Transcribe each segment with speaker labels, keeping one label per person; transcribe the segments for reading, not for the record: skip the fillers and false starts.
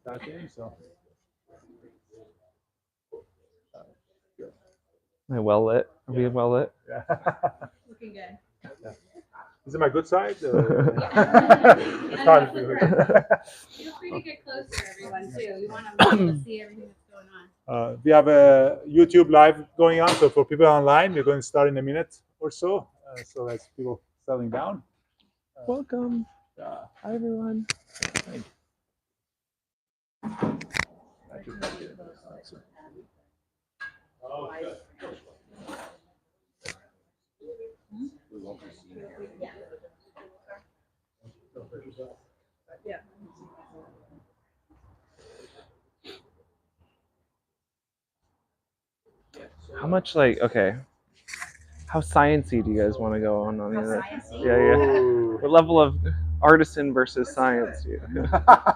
Speaker 1: that thing. So
Speaker 2: Well lit. Are we well lit?
Speaker 1: yeah.
Speaker 3: Looking good.
Speaker 1: Yeah. Is it my good side?
Speaker 3: Yeah.
Speaker 1: It's hard to do.
Speaker 3: Feel free to get closer, everyone, too. We want to be able to see everything that's going on.
Speaker 1: We have a YouTube live going on, so for people online, we're going to start in a minute or so. So as people settling down.
Speaker 2: Welcome. Hi, everyone.
Speaker 3: Yeah.
Speaker 2: How much, like, okay. How sciencey do you guys want to go on
Speaker 3: How
Speaker 2: that?
Speaker 3: sciencey?
Speaker 2: Yeah, yeah.
Speaker 1: Ooh.
Speaker 2: What level of artisan versus science? I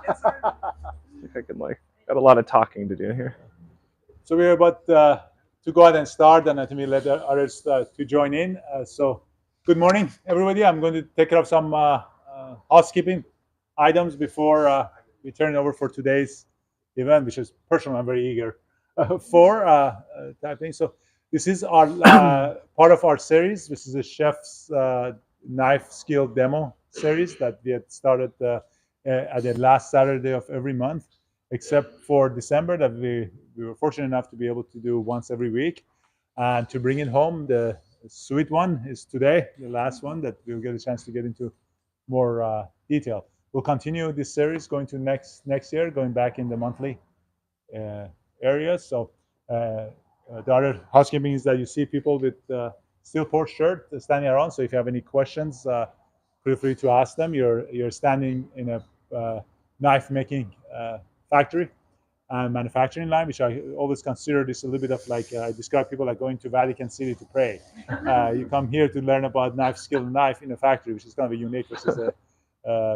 Speaker 2: think I could, like, got a lot of talking to do here.
Speaker 1: So we're about to go ahead and start, and I think we let the others to join in. So good morning, everybody. I'm going to take care of some housekeeping items before we turn it over for today's event, which is personal. I'm very eager for typing. So this is our part of our series. This is a chef's knife skill demo series that we had started at the last Saturday of every month, except for December that we were fortunate enough to be able to do once every week. And to bring it home, the sweet one is today, the last one that we'll get a chance to get into more detail. We'll continue this series going to next year, going back in the monthly areas. So the other housekeeping is that you see people with STEELPORT shirt standing around. So if you have any questions, feel free to ask them. You're standing in a knife making factory and manufacturing line, which I always consider this a little bit of like I describe people like going to Vatican City to pray. You come here to learn about knife skill and knife in a factory, which is kind of a unique versus a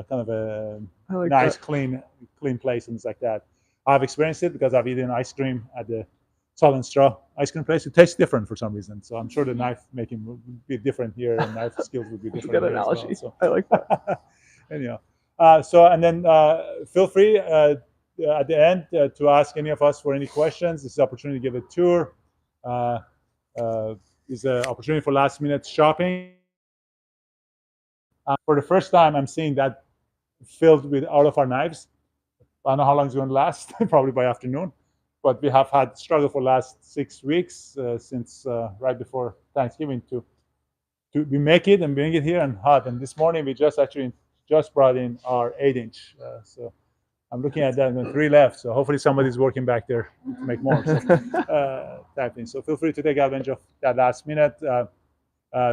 Speaker 1: kind of a
Speaker 2: like
Speaker 1: nice,
Speaker 2: that.
Speaker 1: clean place and things like that. I've experienced it because I've eaten ice cream at the Salt and Straw ice cream place. It tastes different for some reason. So I'm sure the knife making would be different here, and knife skills would be different.
Speaker 2: Good
Speaker 1: here
Speaker 2: analogy.
Speaker 1: as well,
Speaker 2: I like that.
Speaker 1: anyhow, and then feel free at the end to ask any of us for any questions. This is an opportunity to give a tour. Is an opportunity for last minute shopping. For the first time, I'm seeing that filled with all of our knives. I don't know how long it's going to last, probably by afternoon. But we have had struggle for the last 6 weeks since right before Thanksgiving to we make it and bring it here and hot. And this morning we just brought in our 8-inch. So I'm looking at that and 3 left. So hopefully somebody's working back there to make more. So, type in. So feel free to take advantage of that last minute.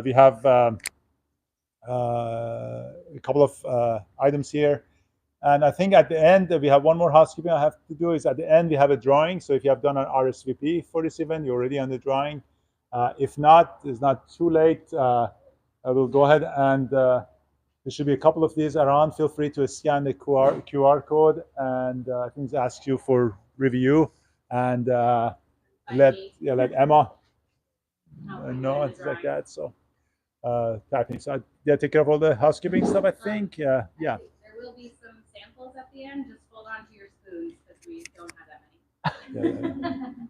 Speaker 1: We have a couple of items here. And I think at the end, we have one more housekeeping I have to do is at the end, we have a drawing. So if you have done an RSVP for this event, you're already on the drawing. If not, it's not too late. I will go ahead and there should be a couple of these around. Feel free to scan the QR code, and I think it asks you for review. And let Emma know and things like that. So typing. So yeah, take care of all the housekeeping stuff, I think. Yeah.
Speaker 3: There will be some samples at the end. Just hold on to your spoons because we don't have that many.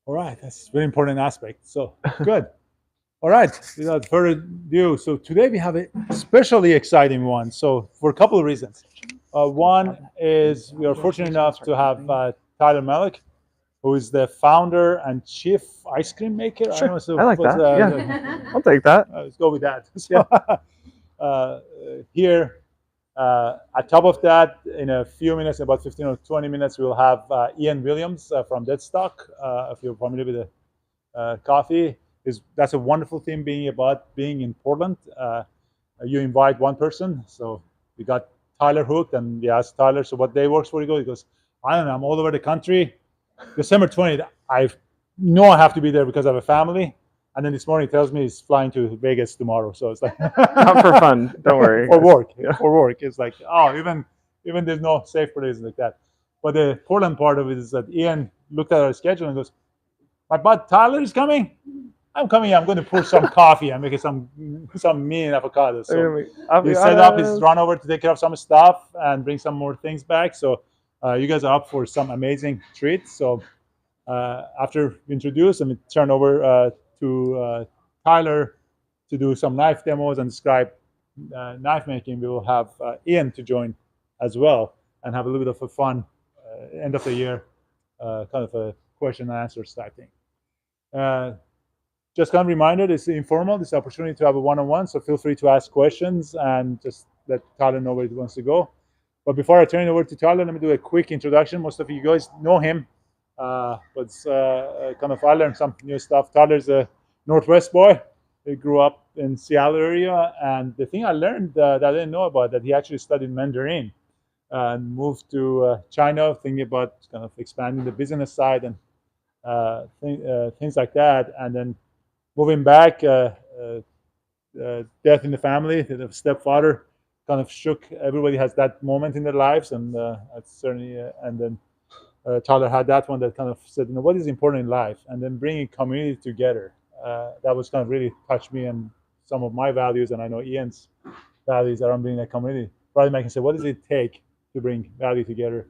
Speaker 1: All right, that's a very important aspect. So good. All right, without further ado, so today we have a especially exciting one. So for a couple of reasons. One is we are fortunate enough to have Tyler Malek, who is the founder and chief ice cream maker.
Speaker 2: Sure.
Speaker 1: I, know, so
Speaker 2: I like that. Yeah. I'll take that.
Speaker 1: Let's go with that. So, here, at top of that, in a few minutes, about 15 or 20 minutes, we'll have Ian Williams from Deadstock. If you're familiar with the coffee, that's a wonderful thing being in Portland. You invite one person, so we got Tyler hooked, and we asked Tyler, so what day works for you? He goes, I don't know, I'm all over the country. December 20th, I know I have to be there because I have a family. And then this morning he tells me he's flying to Vegas tomorrow. So it's like
Speaker 2: Not for fun, don't worry.
Speaker 1: For work.
Speaker 2: Yeah.
Speaker 1: For work. It's like, oh, even there's no safe places like that. But the Portland part of it is that Ian looked at our schedule and goes, my bud Tyler is coming. I'm coming. I'm going to pour some coffee and make some mean avocados. So he set up his run over to take care of some stuff and bring some more things back. So You guys are up for some amazing treats. So after we introduce, and we turn over to Tyler to do some knife demos and describe knife making. We will have Ian to join as well and have a little bit of a fun end of the year kind of a question and answers type thing. Just kind of reminder, this is informal. This is an opportunity to have a one-on-one, so feel free to ask questions and just let Tyler know where he wants to go. But before I turn it over to Tyler, let me do a quick introduction. Most of you guys know him, but kind of I learned some new stuff. Tyler's a Northwest boy. He grew up in Seattle area, and the thing I learned that I didn't know about, that he actually studied Mandarin and moved to China, thinking about kind of expanding the business side and things like that, and then moving back, death in the family, the stepfather kind of shook. Everybody has that moment in their lives, and certainly, and then Tyler had that one that kind of said, what is important in life, and then bringing community together. That was kind of really touched me and some of my values, and I know Ian's values around being a community. Probably making say, what does it take to bring value together?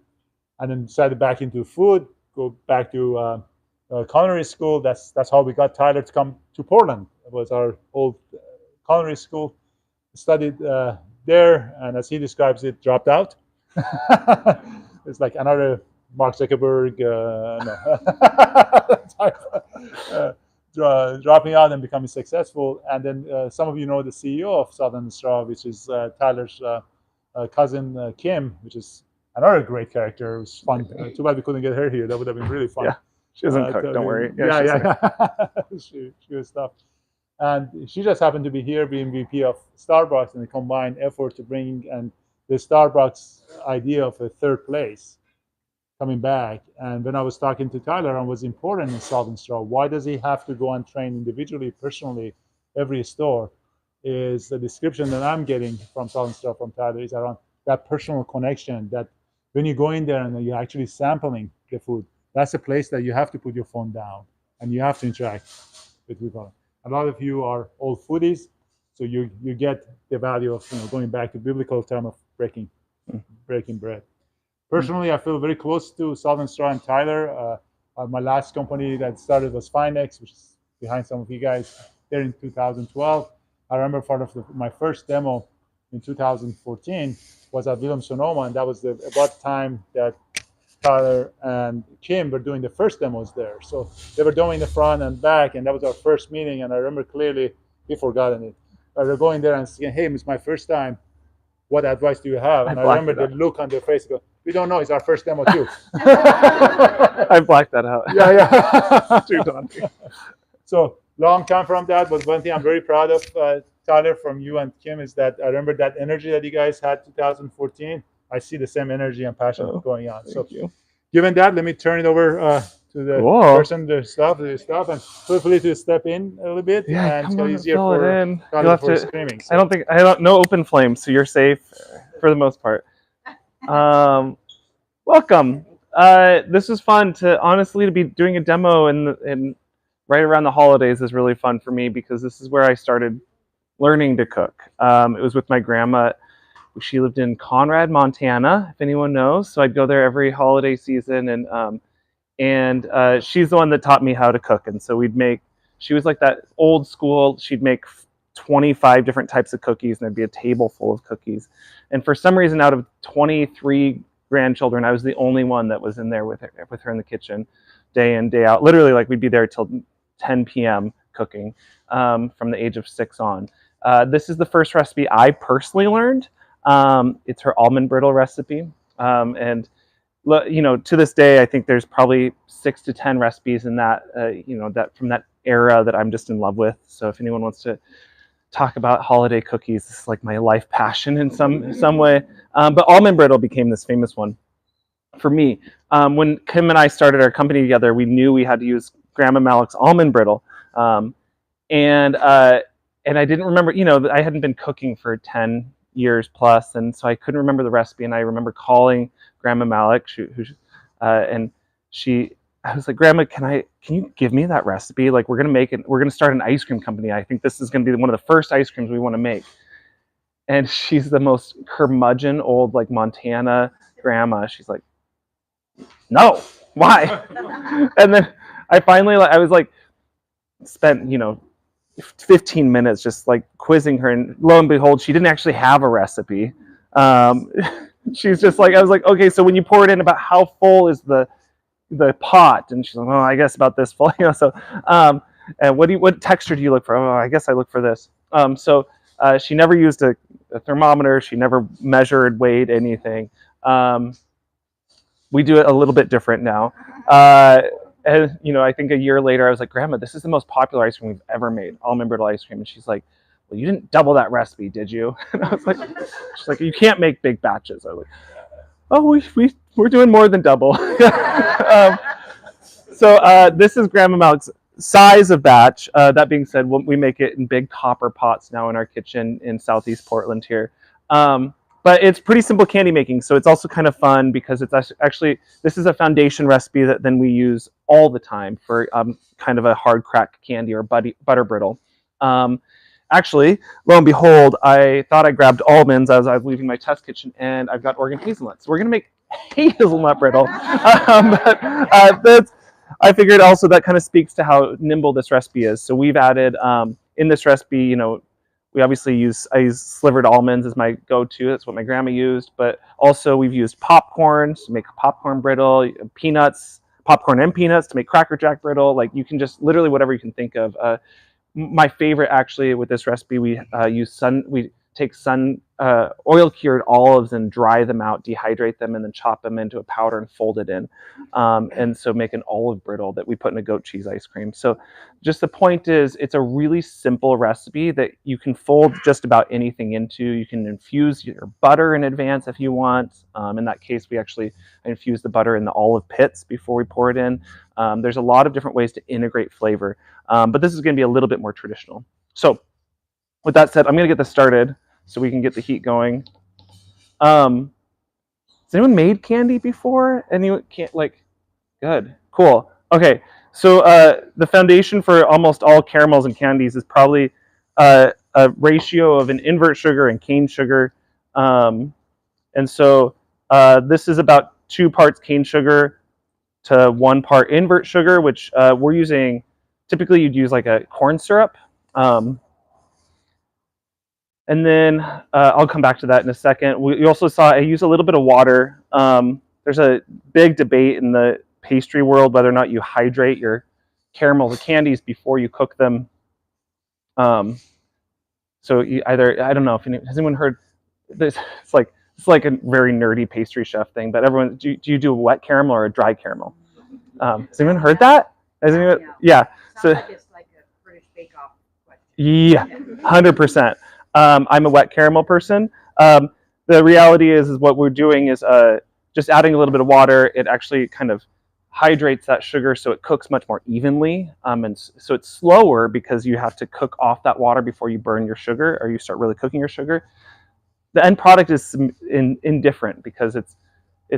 Speaker 1: And then decided back into food, go back to culinary school. That's how we got Tyler to come to Portland. It was our old culinary school. Studied there, and as he describes it, dropped out. It's like another Mark Zuckerberg, dropping out and becoming successful. And then some of you know the CEO of Southern Straw, which is Tyler's cousin Kim, which is another great character. It was fun. Too bad we couldn't get her here. That would have been really fun.
Speaker 2: Yeah. She doesn't cook, don't worry.
Speaker 1: Yeah. She was tough. And she just happened to be here being VP of Starbucks, and a combined effort to bring and the Starbucks idea of a third place coming back. And when I was talking to Tyler on what's important in Salt & Straw, why does he have to go and train individually, personally, every store, is the description that I'm getting from Salt & Straw from Tyler is around that personal connection, that when you go in there and you're actually sampling the food, that's a place that you have to put your phone down and you have to interact with people. A lot of you are old foodies, so you get the value of going back to biblical term of breaking bread. Personally, I feel very close to Salt & Straw and Tyler. My last company that started was Finex, which is behind some of you guys, there in 2012. I remember part of my first demo in 2014 was at Williams-Sonoma, and that was about the time that Tyler and Kim were doing the first demos there. So they were doing the front and back, and that was our first meeting. And I remember clearly, we've forgotten it. We were going there and saying, hey, it's my first time. What advice do you have? And I remember the look on their face. Go, we don't know. It's our first demo too.
Speaker 2: I blacked that out.
Speaker 1: Yeah.
Speaker 2: Too daunting.
Speaker 1: So long time from that, but one thing I'm very proud of, Tyler, from you and Kim, is that I remember that energy that you guys had 2014. I see the same energy and passion going on. So, given that, let me turn it over to the person, the stuff, and feel free to step in a little bit.
Speaker 2: Yeah,
Speaker 1: and
Speaker 2: come
Speaker 1: it's
Speaker 2: on,
Speaker 1: easier
Speaker 2: fill
Speaker 1: for
Speaker 2: it in.
Speaker 1: Tyler
Speaker 2: You'll have
Speaker 1: for
Speaker 2: to,
Speaker 1: screaming. So.
Speaker 2: I don't, no open flames, so you're safe for the most part. Welcome. This is fun to be doing a demo and right around the holidays is really fun for me because this is where I started learning to cook. It was with my grandma. She lived in Conrad, Montana, if anyone knows. So I'd go there every holiday season, and she's the one that taught me how to cook. And so she was like that old school. She'd make 25 different types of cookies, and there'd be a table full of cookies. And for some reason, out of 23 grandchildren, I was the only one that was in there with her in the kitchen, day in, day out. Literally, like we'd be there till 10 p.m. cooking from the age of 6 on. This is the first recipe I personally learned. It's her almond brittle recipe, and to this day, I think there's probably 6 to 10 recipes in that, that from that era that I'm just in love with. So if anyone wants to talk about holiday cookies, this is like my life passion in some way. But almond brittle became this famous one for me. When Kim and I started our company together, we knew we had to use Grandma Malek's almond brittle, and I didn't remember. I hadn't been cooking for 10 years plus, and so I couldn't remember the recipe. And I remember calling Grandma Malek, I was like, Grandma, can you give me that recipe? Like, we're gonna start an ice cream company. I think this is gonna be one of the first ice creams we want to make. And she's the most curmudgeon old like Montana grandma. She's like, no, why? And then I finally, I was like, spent, 15 minutes just like quizzing her, and lo and behold, she didn't actually have a recipe. She's just like, I was like, okay, so when you pour it in, about how full is the pot? And she's like, oh, I guess about this full, so and what texture do you look for? Oh, I guess I look for this. So she never used a thermometer. She never measured, weighed anything. We do it a little bit different now. And I think a year later, I was like, Grandma, this is the most popular ice cream we've ever made, almond brittle ice cream. And she's like, well, you didn't double that recipe, did you? And I was like, she's like, you can't make big batches. I was like, oh, we're doing more than double. So this is Grandma Malik's size of batch. That being said, we make it in big copper pots now in our kitchen in Southeast Portland here. But it's pretty simple candy making, so it's also kind of fun because it's actually, this is a foundation recipe that then we use all the time for kind of a hard crack candy or butter brittle. Actually, lo and behold, I thought I grabbed almonds as I was leaving my test kitchen, and I've got Oregon hazelnut. So we're going to make hazelnut brittle. I figured also that kind of speaks to how nimble this recipe is. So we've added, in this recipe, we obviously I use slivered almonds as my go-to. That's what my grandma used. But also we've used popcorn to make popcorn brittle, peanuts, popcorn and peanuts to make Cracker Jack brittle. Like, you can just literally whatever you can think of. My favorite actually with this recipe, we take oil cured olives and dry them out, dehydrate them, and then chop them into a powder and fold it in. And so make an olive brittle that we put in a goat cheese ice cream. So just the point is, it's a really simple recipe that you can fold just about anything into. You can infuse your butter in advance if you want. In that case, I infuse the butter in the olive pits before we pour it in. There's a lot of different ways to integrate flavor, but this is going to be a little bit more traditional. So with that said, I'm going to get this started so we can get the heat going. Has anyone made candy before? Anyone can't, good, cool. Okay, so the foundation for almost all caramels and candies is probably a ratio of an invert sugar and cane sugar. And so this is about 2 parts cane sugar to 1 part invert sugar, which we're using, typically you'd use like a corn syrup. And then I'll come back to that in a second. We also saw I use a little bit of water. There's a big debate in the pastry world whether or not you hydrate your caramels or candies before you cook them. So I don't know if has anyone heard this? It's like a very nerdy pastry chef thing, but everyone, do you do a wet caramel or a dry caramel? Has anyone heard that? Has anyone? Yeah. So
Speaker 4: like it's like a British Bake Off question.
Speaker 2: Yeah, 100%. I'm a wet caramel person. The reality is what we're doing is just adding a little bit of water. It actually kind of hydrates that sugar so it cooks much more evenly. And so it's slower because you have to cook off that water before you burn your sugar or you start really cooking your sugar. The end product is indifferent because it's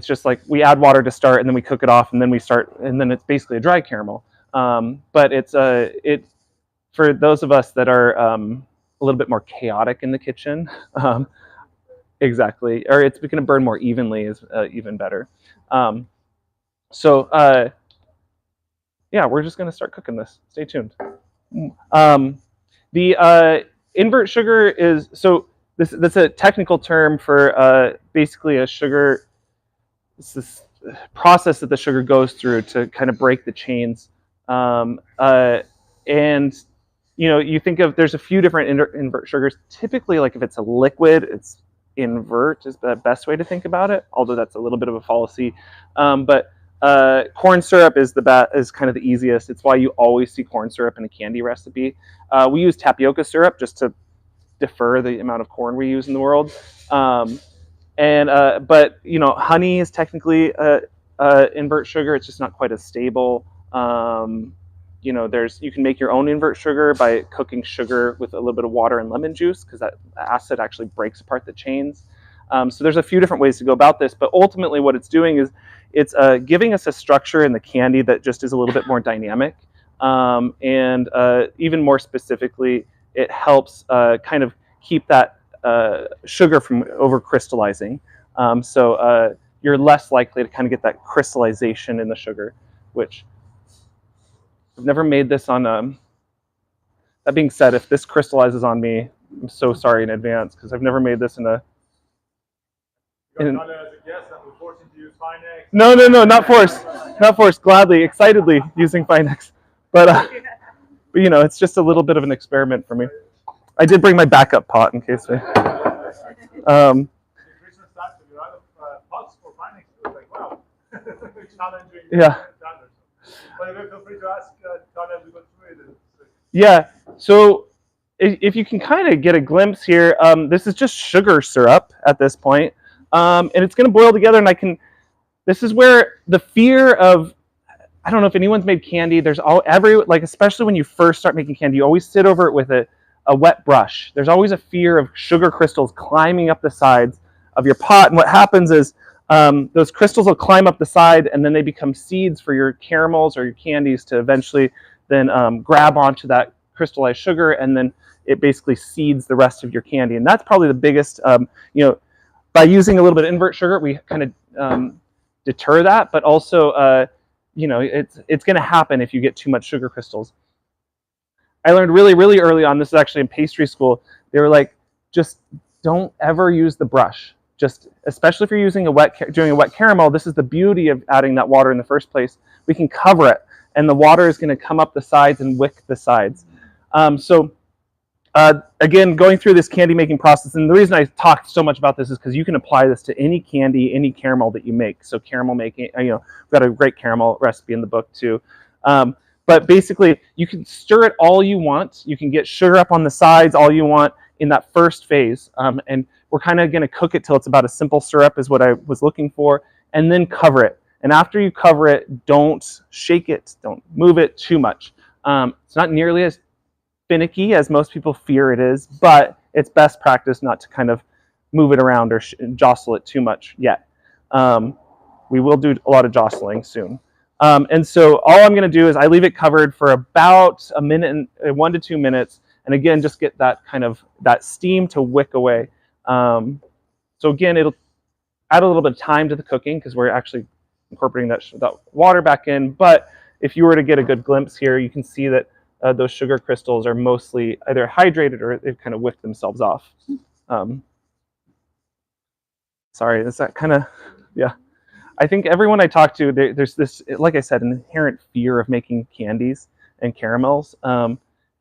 Speaker 2: just like we add water to start and then we cook it off and then we start and then it's basically a dry caramel. But it's for those of us that are a little bit more chaotic in the kitchen, exactly, or it's going to burn more evenly is even better. So yeah, we're just going to start cooking this. Stay tuned. The invert sugar is that's a technical term for basically a sugar. It's this process that the sugar goes through to kind of break the chains. And you think of, there's a few different invert sugars. Typically, like if it's a liquid, it's invert is the best way to think about it, although that's a little bit of a fallacy. But corn syrup is kind of the easiest. It's why you always see corn syrup in a candy recipe. We use tapioca syrup just to defer the amount of corn we use in the world. But honey is technically invert sugar. It's just not quite as stable. You can make your own invert sugar by cooking sugar with a little bit of water and lemon juice because that acid actually breaks apart the chains. So there's a few different ways to go about this, but ultimately what it's doing is it's giving us a structure in the candy that just is a little bit more dynamic. And even more specifically, it helps kind of keep that sugar from over crystallizing. So you're less likely to kind of get that crystallization in the sugar, which I've never made this on. That being said, if this crystallizes on me, I'm so sorry in advance because I've never made this in a. No, not forced, not forced. Gladly, excitedly using Finex, but you know, it's just a little bit of an experiment for me. I did bring my backup pot in case we. Yeah. Yeah. So if you can kind of get a glimpse here, this is just sugar syrup at this point, and it's going to boil together. And this is where the fear of, I don't know if anyone's made candy. There's especially when you first start making candy, you always sit over it with a wet brush. There's always a fear of sugar crystals climbing up the sides of your pot. And what happens is those crystals will climb up the side, and then they become seeds for your caramels or your candies to eventually then grab onto that crystallized sugar, and then it basically seeds the rest of your candy. And that's probably the biggest, by using a little bit of invert sugar, we kind of deter that, but also, it's going to happen if you get too much sugar crystals. I learned really, really early on, this is actually in pastry school, they were like, just don't ever use the brush. Just, especially if you're using doing a wet caramel, this is the beauty of adding that water in the first place. We can cover it, and the water is going to come up the sides and wick the sides. Again, going through this candy making process, and the reason I talked so much about this is because you can apply this to any candy, any caramel that you make. So caramel making, we've got a great caramel recipe in the book too. But basically, you can stir it all you want. You can get sugar up on the sides all you want in that first phase. And we're kind of going to cook it till it's about a simple syrup is what I was looking for, and then cover it. And after you cover it, don't shake it, don't move it too much. It's not nearly as finicky as most people fear it is, but it's best practice not to kind of move it around or jostle it too much yet. We will do a lot of jostling soon. And so all I'm going to do is I leave it covered for about a minute, 1 to 2 minutes, and again, just get that kind of that steam to wick away. So again, it'll add a little bit of time to the cooking because we're actually incorporating that water back in. But if you were to get a good glimpse here, you can see that those sugar crystals are mostly either hydrated or they've kind of wicked themselves off. Sorry, is that kind of, yeah. I think everyone I talk to, there's this, like I said, an inherent fear of making candies and caramels.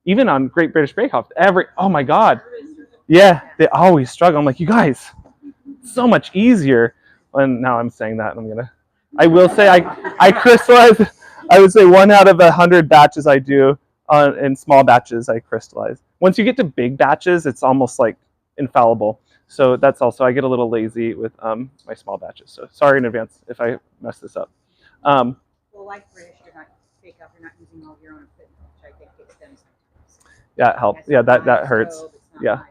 Speaker 2: Even on Great British Bake Off, oh my God. Yeah, they always struggle. I'm like, you guys, it's so much easier. And now I'm saying that, and I will say I crystallize, I would say 1 out of 100 batches I do in small batches I crystallize. Once you get to big batches, it's almost like infallible. So that's also, I get a little lazy with my small batches. So sorry in advance if I mess this up.
Speaker 4: Well, like British, Bake Off, you're not using all your own equipment, which I think takes them sometimes.
Speaker 2: Yeah, it helps. Yeah, that hurts. Yeah.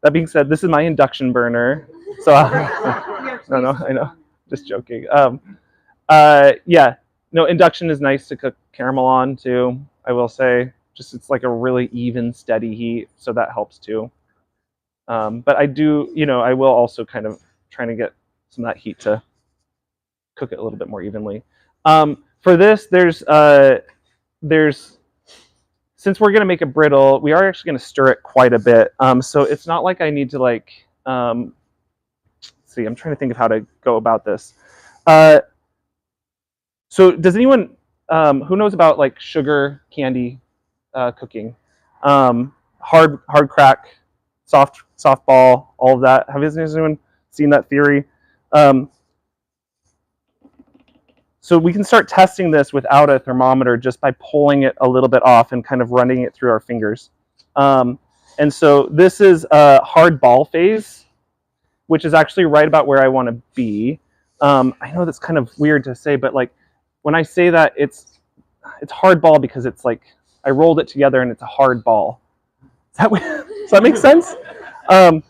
Speaker 2: That being said, this is my induction burner. So no, I know, just joking. Yeah, no, induction is nice to cook caramel on too. I will say, just it's like a really even, steady heat, so that helps too. But I do, I will also kind of trying to get some of that heat to cook it a little bit more evenly. For this, there's since we're going to make a brittle, we are actually going to stir it quite a bit. So it's not like I need to let's see, I'm trying to think of how to go about this. So does anyone who knows about like sugar candy cooking? Hard crack, soft ball, all of that. Has anyone seen that theory? So we can start testing this without a thermometer just by pulling it a little bit off and kind of running it through our fingers. And so this is a hard ball phase, which is actually right about where I want to be. I know that's kind of weird to say, but like when I say that, it's hard ball because it's like I rolled it together and it's a hard ball. Does that make sense? I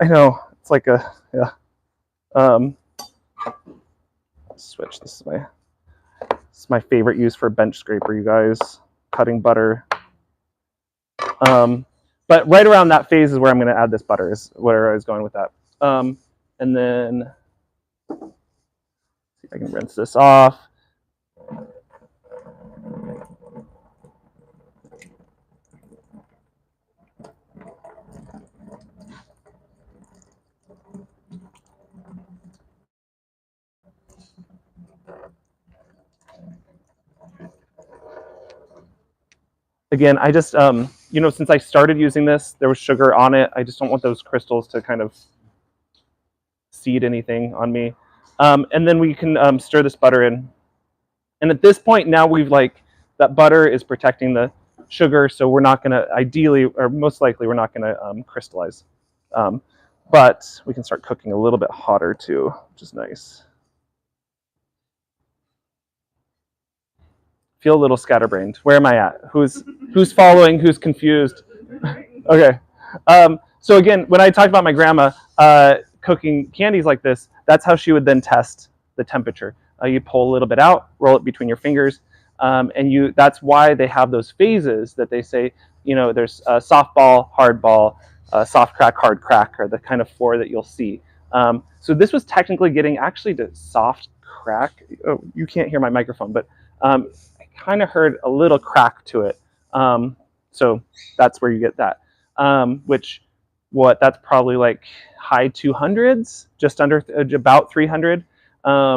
Speaker 2: know it's like yeah. Switch. This is my favorite use for a bench scraper, you guys. Cutting butter. But right around that phase is where I'm going to add this butter. Is where I was going with that. And then I can rinse this off. Again, I just, you know, since I started using this, there was sugar on it. I just don't want those crystals to kind of seed anything on me. And then we can stir this butter in. And at this point now we've that butter is protecting the sugar, so we're not gonna, ideally, or most likely, we're not gonna crystallize. But we can start cooking a little bit hotter too, which is nice. Feel a little scatterbrained. Where am I at? Who's following? Who's confused? Okay. So again, when I talked about my grandma cooking candies like this, that's how she would then test the temperature. You pull a little bit out, roll it between your fingers, and that's why they have those phases that they say, you know, there's soft ball, hard ball, soft crack, hard crack, are the kind of 4 that you'll see. So this was technically getting actually to soft crack. Oh, you can't hear my microphone, but I kind of heard a little crack to it. So that's where you get that, that's probably like high 200s, just under about 300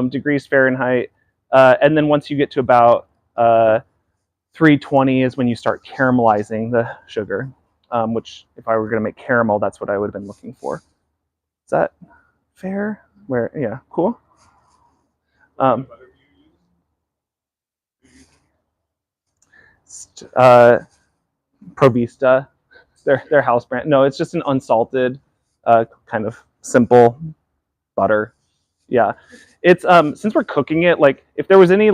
Speaker 2: degrees Fahrenheit. And then once you get to about 320 is when you start caramelizing the sugar, which if I were going to make caramel, that's what I would have been looking for. Is that fair? Yeah, cool. Provista, their house brand. No, it's just an unsalted, kind of simple butter. Yeah, it's since we're cooking it, like if there was any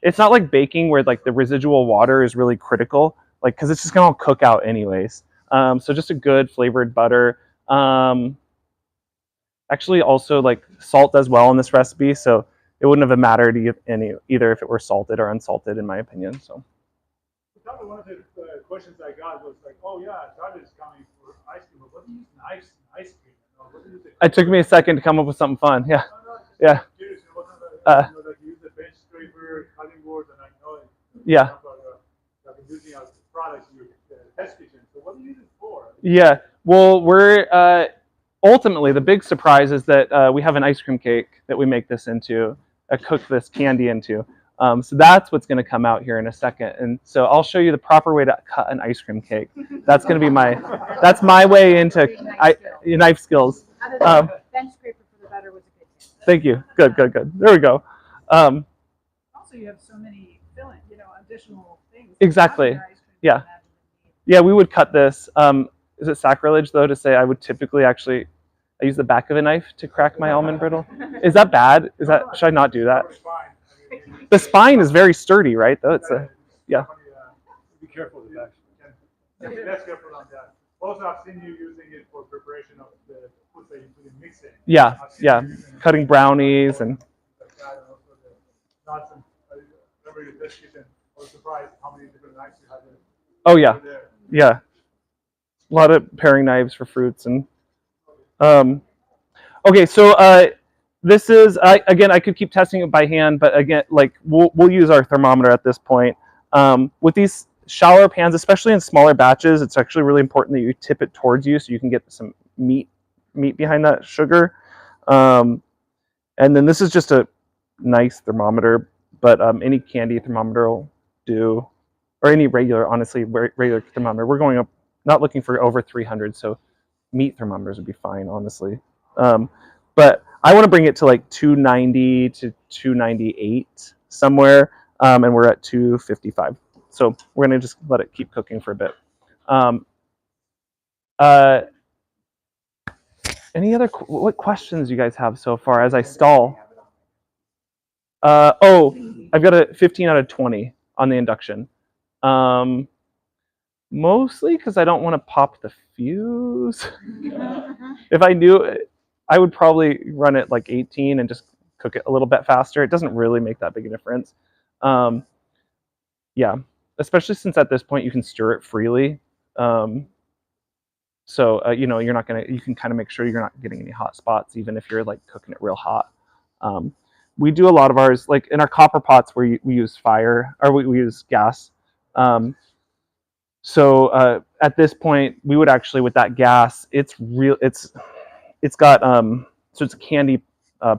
Speaker 2: it's not like baking where like the residual water is really critical, like because it's just gonna all cook out anyways. So just a good flavored butter. Actually, also like salt does well in this recipe, so it wouldn't have mattered either if it were salted or unsalted, in my opinion. So.
Speaker 1: Probably one of the questions I got was like, "Oh yeah, Charlie's coming for ice cream, but what do you use in ice cream?
Speaker 2: It took me a second to come up with something fun. Yeah, yeah.
Speaker 1: Curious, what kind of, like you use the bench scraper, cutting boards, and I know it.
Speaker 2: Yeah.
Speaker 1: I've been using our products in your test kitchen. So what do you use it for?
Speaker 2: Yeah. Well, we're ultimately the big surprise is that we have an ice cream cake that we make this into, cook this candy into. So that's what's going to come out here in a second, and so I'll show you the proper way to cut an ice cream cake. That's going to be that's my way into knife skills.
Speaker 4: Bench scraper for the butter was a good tip.
Speaker 2: Thank you. Good. There we go.
Speaker 5: Also, you have so many additional things.
Speaker 2: Exactly. Yeah. Yeah, we would cut this. Is it sacrilege though to say I would typically I use the back of a knife to crack my almond brittle? Is that bad? Should I not do that? The spine is very sturdy, right? Though it's yeah.
Speaker 1: Be careful with that. Be less careful on that. Also, I've seen you using it for preparation of the food that you put in mixing.
Speaker 2: Yeah, cutting brownies and.
Speaker 1: Like that, and also the nuts and remember your test kitchen. I was surprised how many different knives you had there.
Speaker 2: Oh yeah, yeah. A lot of paring knives for fruits and. Okay, so this is again. I could keep testing it by hand, but again, like we'll use our thermometer at this point. With these shallower pans, especially in smaller batches, it's actually really important that you tip it towards you so you can get some meat behind that sugar. And then this is just a nice thermometer, but any candy thermometer will do, or any regular thermometer. We're going up, not looking for over 300, so meat thermometers would be fine, honestly. But I want to bring it to like 290 to 298 somewhere, and we're at 255. So we're going to just let it keep cooking for a bit. Any other what questions you guys have so far as I stall? I've got a 15 out of 20 on the induction. Mostly because I don't want to pop the fuse. If I knew, I would probably run it like 18 and just cook it a little bit faster. It doesn't really make that big a difference. Yeah, especially since at this point you can stir it freely. So you're not gonna. You can kind of make sure you're not getting any hot spots, even if you're like cooking it real hot. we do a lot of ours, like in our copper pots where we use fire, or we use gas. So at this point, we would actually, with that gas, it's got, so it's a candy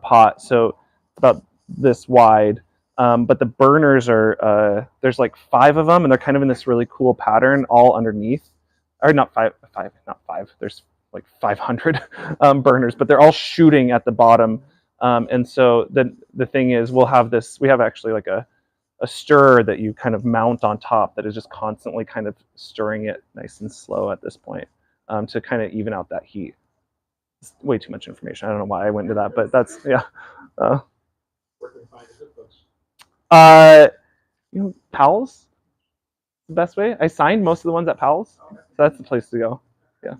Speaker 2: pot, so it's about this wide. But the burners are, there's like 5 of them, and they're kind of in this really cool pattern all underneath. Or not five, there's like 500 burners, but they're all shooting at the bottom. And so the thing is, we have actually like a stirrer that you kind of mount on top that is just constantly kind of stirring it nice and slow at this point, to kind of even out that heat. It's way too much information. I don't know why I went into that, but that's, yeah.
Speaker 6: Where can we find your cookbooks?
Speaker 2: Powell's, the best way. I signed most of the ones at Powell's, so that's the place to go. Yeah.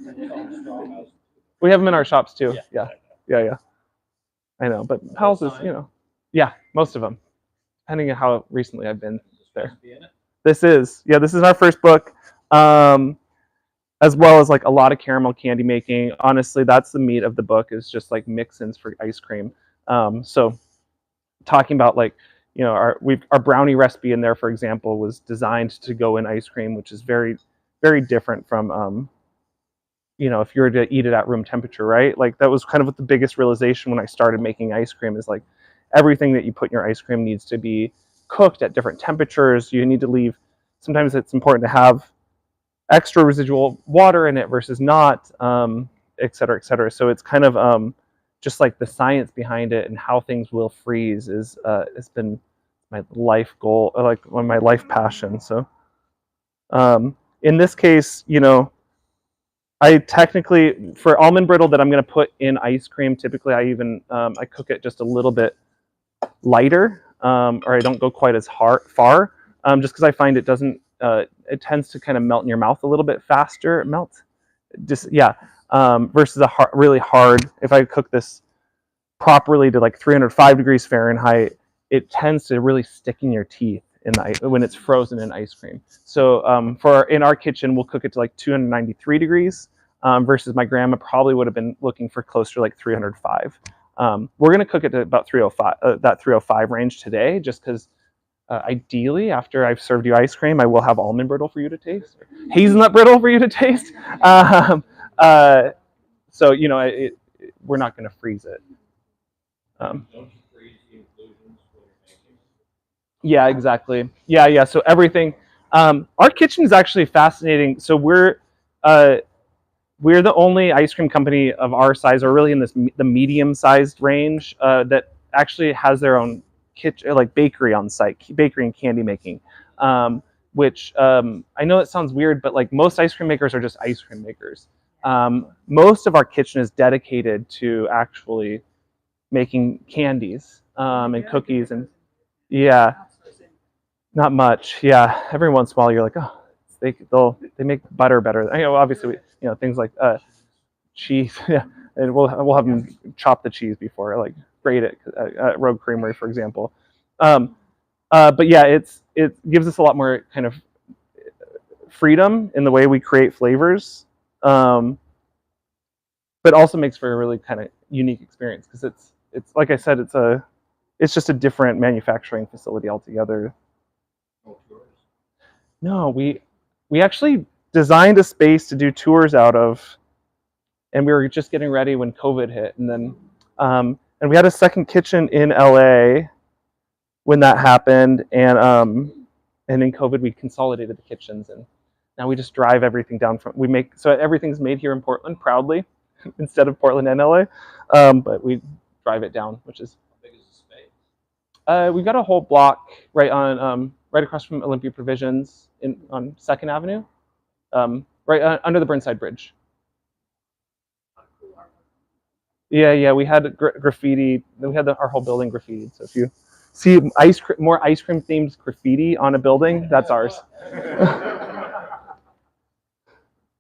Speaker 2: We have them in our shops too. Yeah. I know, but Powell's is, yeah, most of them, depending on how recently I've been there. This is our first book, as well as like a lot of caramel candy making. Honestly, that's the meat of the book, is just like mix-ins for ice cream. So talking about like, our brownie recipe in there, for example, was designed to go in ice cream, which is very, very different from, if you were to eat it at room temperature, right? Like that was kind of the biggest realization when I started making ice cream, is like everything that you put in your ice cream needs to be cooked at different temperatures. You need to leave, sometimes it's important to have extra residual water in it versus not, et cetera, et cetera. So it's kind of, just like the science behind it and how things will freeze has been my life goal, like one of my life passion. So in this case, I technically, for almond brittle that I'm going to put in ice cream, typically I cook it just a little bit lighter, or I don't go quite as far, just because I find it doesn't, it tends to kind of melt in your mouth a little bit faster. Versus really hard. If I cook this properly to like 305 degrees Fahrenheit, it tends to really stick in your teeth when it's frozen in ice cream. So in our kitchen, we'll cook it to like 293 degrees, versus my grandma probably would have been looking for closer to like 305. We're going to cook it to about 305, that 305 range today, just because ideally, after I've served you ice cream, I will have almond brittle for you to taste, or hazelnut brittle for you to taste. So we're not going to freeze it.
Speaker 6: Don't you freeze the inclusions when you're making?
Speaker 2: Yeah, exactly. Yeah. So everything. Our kitchen is actually fascinating. So we're the only ice cream company of our size, or really in the medium-sized range, that actually has their own kitchen, like bakery on site, bakery and candy making. Which I know it sounds weird, but like most ice cream makers are just ice cream makers. Most of our kitchen is dedicated to actually making candies and cookies, and not much. Yeah, every once in a while you're like, oh, they make butter better. Obviously, things like cheese. Yeah, and we'll have them chop the cheese before, like grate it at Rogue Creamery, for example. But yeah, it gives us a lot more kind of freedom in the way we create flavors, but also makes for a really kind of unique experience, because it's like I said, it's just a different manufacturing facility altogether. No, we actually designed a space to do tours out of, and we were just getting ready when COVID hit, and then and we had a second kitchen in LA when that happened, and in COVID we consolidated the kitchens, and now we just drive everything down so everything's made here in Portland proudly instead of Portland and LA, but we drive it down, which is.
Speaker 6: How big is the space?
Speaker 2: We've got a whole block right across from Olympia Provisions on 2nd Avenue, right under the Burnside Bridge. Yeah, we had graffiti. We had our whole building graffitied. So if you see more ice cream themed graffiti on a building, that's ours.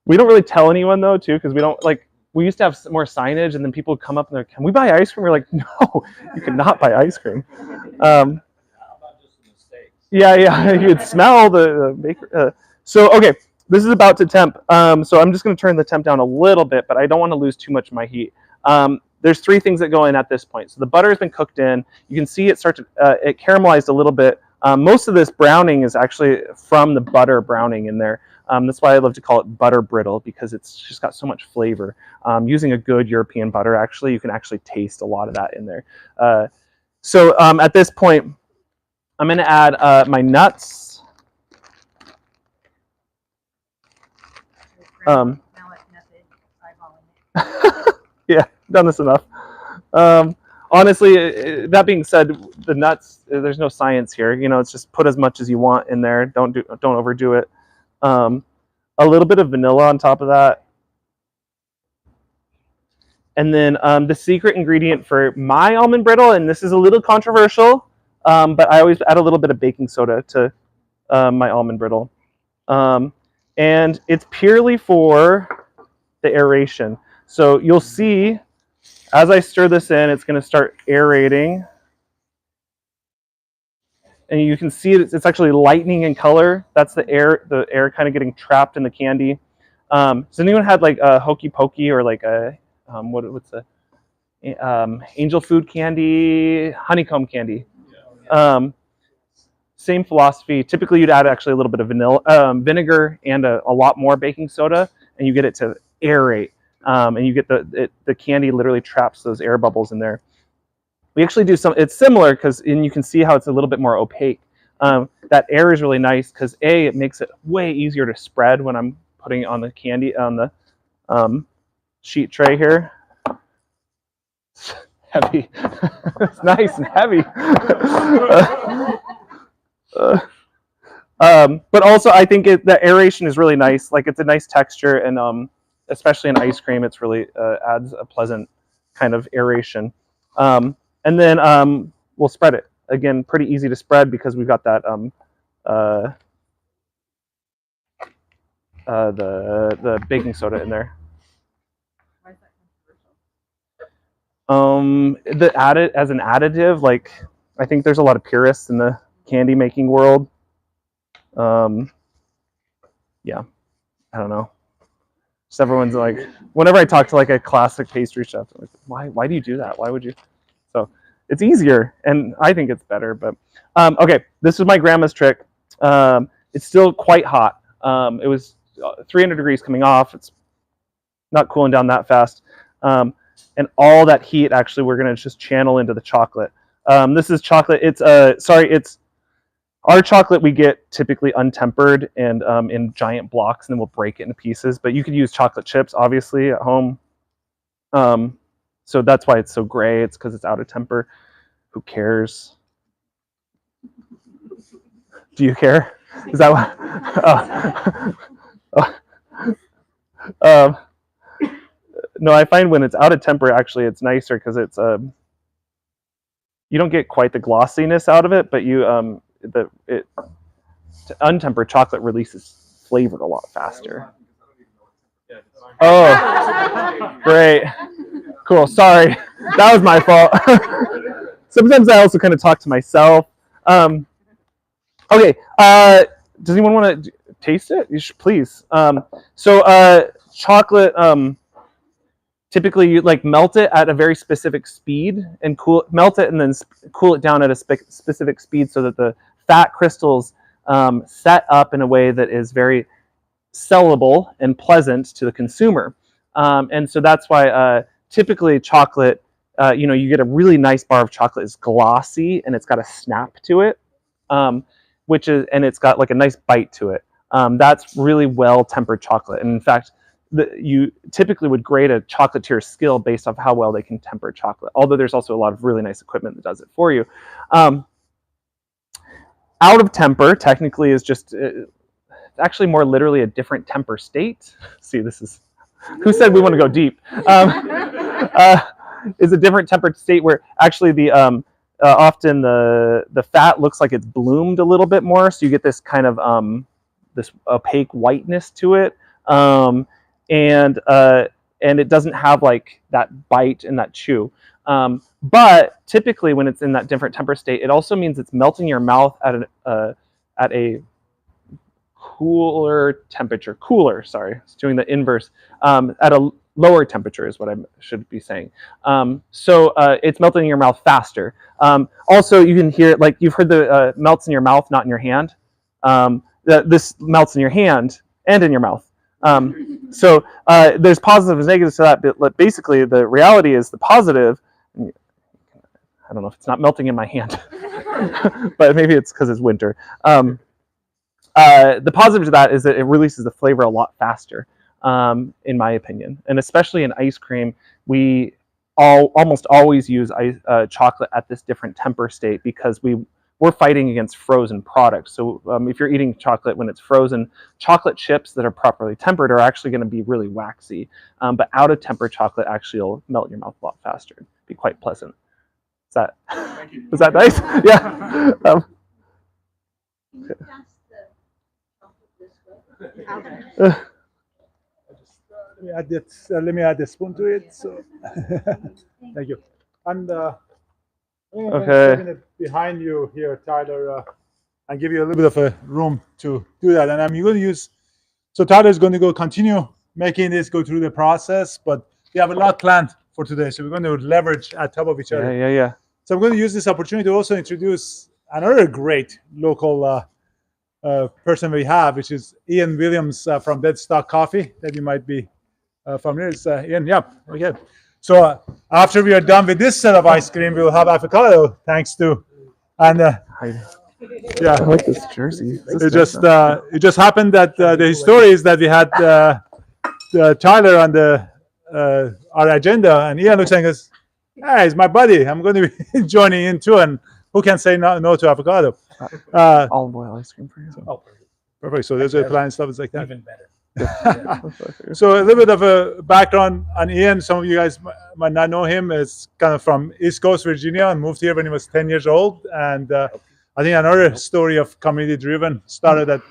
Speaker 2: We don't really tell anyone though, too, because we don't like. We used to have more signage, and then people would come up and they're like, "Can we buy ice cream?" We're like, "No, you cannot buy ice cream."
Speaker 6: How about just the mistakes?
Speaker 2: Yeah, you could smell the baker. So okay, this is about to temp. So I'm just going to turn the temp down a little bit, but I don't want to lose too much of my heat. there's three things that go in at this point. So the butter has been cooked in. You can see it start to, it caramelized a little bit. Most of this browning is actually from the butter browning in there. That's why I love to call it butter brittle, because it's just got so much flavor. Using a good European butter, actually, you can actually taste a lot of that in there. So at this point, I'm going to add my nuts.
Speaker 4: Malek method, eyeballing it.
Speaker 2: Yeah, done this enough. Honestly, that being said, the nuts, there's no science here. You know, it's just put as much as you want in there. Don't overdo it. A little bit of vanilla on top of that. And then the secret ingredient for my almond brittle, and this is a little controversial, but I always add a little bit of baking soda to my almond brittle. And it's purely for the aeration. So you'll see, as I stir this in, it's going to start aerating. And you can see it's actually lightening in color. That's the air kind of getting trapped in the candy. Has anyone had like a hokey pokey or like a, what's the, angel food candy, honeycomb candy? Same philosophy. Typically you'd add actually a little bit of vanilla, vinegar and a lot more baking soda, and you get it to aerate. And you get the candy literally traps those air bubbles in there. We actually do it's similar because you can see how it's a little bit more opaque. That air is really nice because it makes it way easier to spread when I'm putting it on the candy, on the sheet tray here. It's heavy. It's nice and heavy. But also I think the aeration is really nice. Like, it's a nice texture, and especially in ice cream, it's really adds a pleasant kind of aeration. And then we'll spread it. Again, pretty easy to spread because we've got that the baking soda in there.
Speaker 5: Why is that controversial?
Speaker 2: As an additive, like, I think there's a lot of purists in the candy making world. Yeah, I don't know. So everyone's like, whenever I talk to like a classic pastry chef, I'm like, why do you do that? Why would you? So it's easier, and I think it's better. But okay, this is my grandma's trick. It's still quite hot. It was 300 degrees coming off. It's not cooling down that fast. And all that heat, actually, we're going to just channel into the chocolate. This is chocolate. It's our chocolate we get typically untempered and in giant blocks, and then we'll break it into pieces. But you could use chocolate chips, obviously, at home. So that's why it's so gray. It's because it's out of temper. Who cares? Do you care? Is that what? No, I find when it's out of temper, actually, it's nicer because it's you don't get quite the glossiness out of it, but untempered chocolate releases flavor a lot faster. Oh, great. Cool. Sorry. That was my fault. Sometimes I also kind of talk to myself. Okay. Does anyone want to taste it? You should, please. So chocolate, typically you like melt it at a very specific speed and melt it and then cool it down at a specific speed so that the fat crystals set up in a way that is very sellable and pleasant to the consumer. And so that's why typically chocolate, you get a really nice bar of chocolate. It's glossy and it's got a snap to it, and it's got like a nice bite to it. That's really well tempered chocolate. And in fact, you typically would grade a chocolatier's skill based off how well they can temper chocolate. Although there's also a lot of really nice equipment that does it for you. Out of temper technically is just actually more literally a different temper state. See, this is, who said we want to go deep? Is a different tempered state where actually the often the fat looks like it's bloomed a little bit more, so you get this kind of this opaque whiteness to it, and it doesn't have like that bite and that chew. But typically when it's in that different temper state, it also means it's melting your mouth at a cooler temperature. Sorry, it's doing the inverse. At a lower temperature is what I should be saying. So it's melting in your mouth faster. Also, you can hear, like you've heard the melts in your mouth, not in your hand. This melts in your hand and in your mouth. So there's positives and negatives to that, but basically the reality is the positive. I don't know if it's not melting in my hand, but maybe it's because it's winter. The positive to that is that it releases the flavor a lot faster, in my opinion. And especially in ice cream, we almost always use chocolate at this different temper state because we're fighting against frozen products. So if you're eating chocolate when it's frozen, chocolate chips that are properly tempered are actually going to be really waxy. But out of temper chocolate actually will melt in your mouth a lot faster. It'd be quite pleasant. Was that nice? Yeah.
Speaker 4: Can you pass the chocolate this way?
Speaker 1: Let me add the spoon to it. So, thank you. And
Speaker 2: Okay.
Speaker 1: behind you here, Tyler, and give you a little bit of a room to do that. And I'm going to use. So Tyler's going to continue making this go through the process, but we have a lot planned for today, so we're going to leverage at top of each other.
Speaker 2: Yeah.
Speaker 1: So I'm going to use this opportunity to also introduce another great local person we have, which is Ian Williams from Dead Stock Coffee that you might be familiar with. Ian, yeah, okay. So after we are done with this set of ice cream, we'll have avocado, thanks to, and yeah,
Speaker 2: I like this jersey.
Speaker 1: it just happened that the story is that we had Tyler on our agenda, and Ian looks and goes, "Hey, it's my buddy. I'm going to be joining in too, and who can say no to avocado?"
Speaker 2: Olive oil ice cream for you.
Speaker 1: Oh, perfect. So there's a plan and stuff like that.
Speaker 6: Even better.
Speaker 1: So a little bit of a background on Ian. Some of you guys might not know him. Is kind of from East Coast Virginia and moved here when he was 10 years old. And I think another story of community driven started at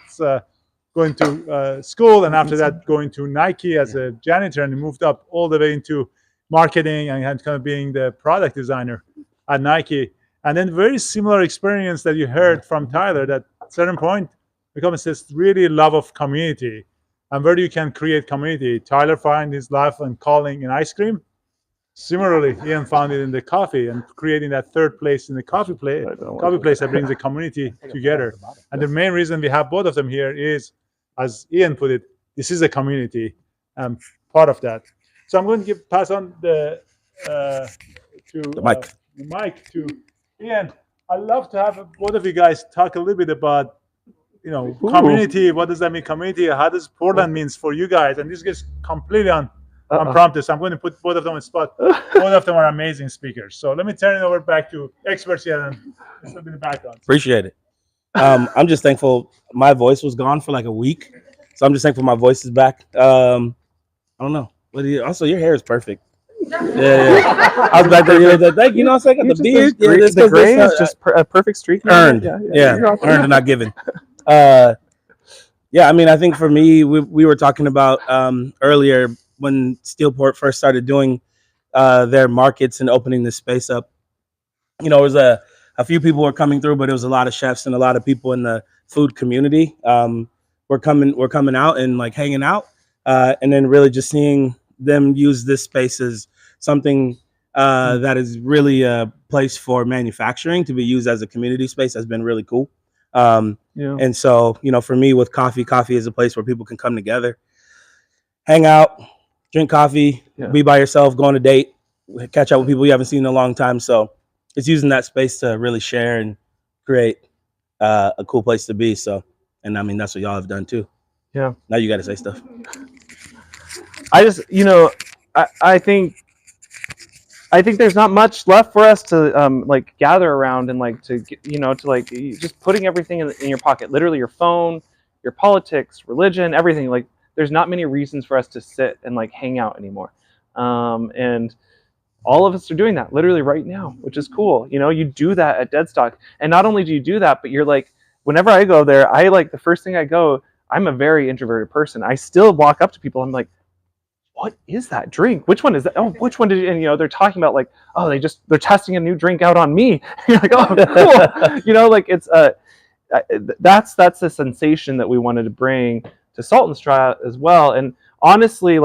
Speaker 1: going to school, and after that going to Nike as a janitor, and he moved up all the way into marketing and kind of being the product designer at Nike. And then very similar experience that you heard from Tyler, that at a certain point becomes this really love of community. And where you can create community. Tyler found his life and calling in ice cream. Similarly, Ian found it in the coffee and creating that third place in the coffee place that brings the community together. And the main reason we have both of them here is, as Ian put it, this is a community, part of that. So I'm going to pass on the mic to Ian. I'd love to have both of you guys talk a little bit about, community. What does that mean, community? How does Portland means for you guys? And this gets completely unprompted. So I'm going to put both of them on the spot. Both of them are amazing speakers. So let me turn it over back to experts here and a little bit of background.
Speaker 7: Appreciate it. I'm just thankful. My voice was gone for like a week, so I'm just thankful my voice is back. I don't know. Also, your hair is perfect. Yeah. I was back there. Thank you. Know what I'm saying? Got the beard.
Speaker 2: The gray is just a perfect streak.
Speaker 7: Earned. Yeah. Earned and not given. I mean, I think for me, we were talking about earlier when Steelport first started doing their markets and opening this space up. It was a few people were coming through, but it was a lot of chefs and a lot of people in the food community. We're coming out and like hanging out, and then really just seeing them use this space as something that is really a place for manufacturing to be used as a community space has been really cool. And so, for me with coffee is a place where people can come together, hang out, drink coffee, be by yourself, go on a date, catch up with people you haven't seen in a long time. So it's using that space to really share and create a cool place to be. So, and I mean, that's what y'all have done too.
Speaker 2: Yeah.
Speaker 7: Now you got to say stuff.
Speaker 2: I think there's not much left for us to gather around and just putting everything in your pocket, literally your phone, your politics, religion, everything. Like there's not many reasons for us to sit and hang out anymore. And all of us are doing that literally right now, which is cool. You do that at Deadstock, and not only do you do that, but you're whenever I go there, the first thing I go, I'm a very introverted person. I still walk up to people. I'm like, what is that drink? Which one is that? Oh, which one did you? And they're talking about they're testing a new drink out on me. You're like, oh, cool. It's that's the sensation that we wanted to bring to Salt and Straw as well. And honestly,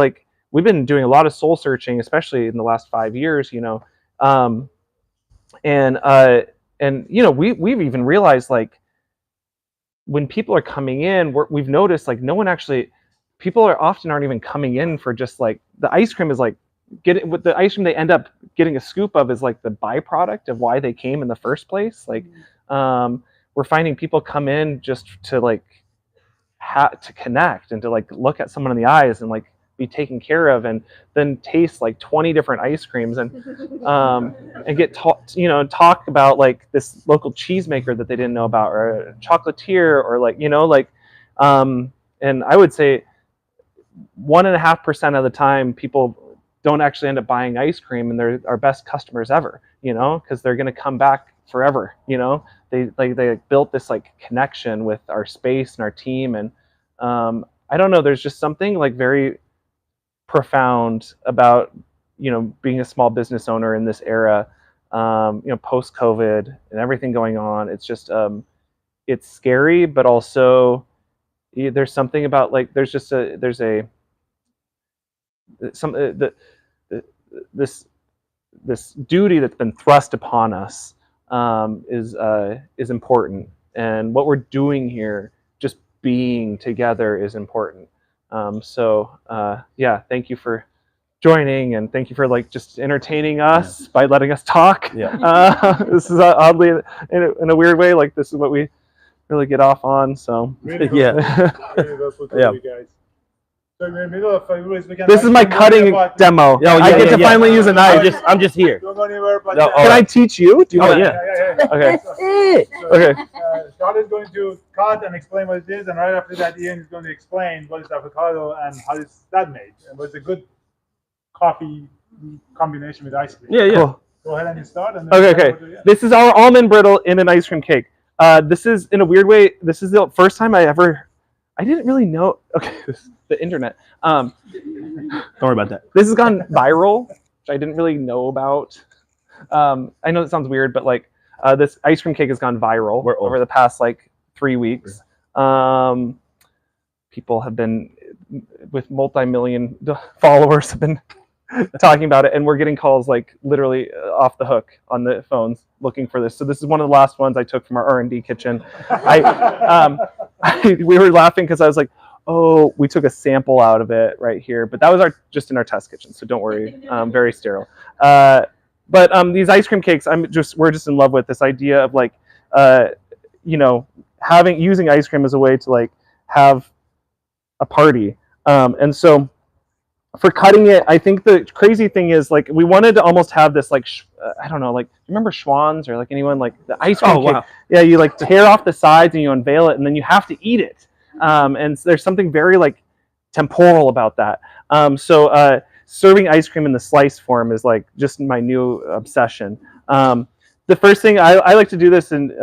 Speaker 2: we've been doing a lot of soul searching, especially in the last 5 years, and we've even realized, like, when people are coming in, we've noticed, like, no one actually, people aren't even coming in for just, like, the ice cream is, like, with the ice cream they end up getting a scoop of is, like, the byproduct of why they came in the first place. Like, we're finding people come in just to, like, to connect and to, like, look at someone in the eyes and, like, be taken care of, and then taste like 20 different ice creams, and get talk about, like, this local cheesemaker that they didn't know about, or a chocolatier, or, like, and I would say 1.5% of the time people don't actually end up buying ice cream, and they're our best customers ever, because they're going to come back forever. They built this, like, connection with our space and our team, and I don't know, there's just something, like, very profound about being a small business owner in this era, post COVID and everything going on. It's just it's scary, but also there's something about, like, this duty that's been thrust upon us is important, and what we're doing here, just being together, is important. Yeah, thank you for joining, and thank you for, like, just entertaining us by letting us talk. This is oddly, in a weird way, like, this is what we really get off on. So
Speaker 1: really helpful
Speaker 7: Yeah.
Speaker 1: you guys. So in the middle of everybody's weekend,
Speaker 2: this is my cutting demo. I get to finally use a knife.
Speaker 7: I'm just here.
Speaker 1: Don't go anywhere, but
Speaker 2: Can I teach you? Do you want?
Speaker 1: yeah.
Speaker 2: Okay. Okay.
Speaker 1: Charlie is going to cut and explain what it is, and right after that, Ian is going to explain what is avocado and how is that made, and what's a good coffee combination with ice cream.
Speaker 7: Yeah.
Speaker 2: Cool.
Speaker 1: Go ahead and start. And then
Speaker 2: Okay. This is our almond brittle in an ice cream cake. This is, in a weird way, this is the first time I didn't really know. Okay, the internet.
Speaker 7: Don't worry about that.
Speaker 2: This has gone viral, which I didn't really know about. I know it sounds weird, but, like, this ice cream cake has gone viral over the past, like, 3 weeks. People have been, with multi-million followers, have been talking about it, and we're getting calls, like, literally off the hook on the phones looking for this. So this is one of the last ones I took from our R&D kitchen. We were laughing because I was like, oh, we took a sample out of it right here, but that was just in our test kitchen, so don't worry, very sterile. But these ice cream cakes, we're just in love with this idea of, like, using ice cream as a way to, like, have a party, and so for cutting it, I think the crazy thing is, like, we wanted to almost have this, like, I don't know, like, remember Schwann's, or, like, anyone, like, the ice cream cake? Wow. Yeah, you, like, tear off the sides and you unveil it, and then you have to eat it. And there's something very, like, temporal about that. So serving ice cream in the slice form is, like, just my new obsession. The first thing I like to do this, and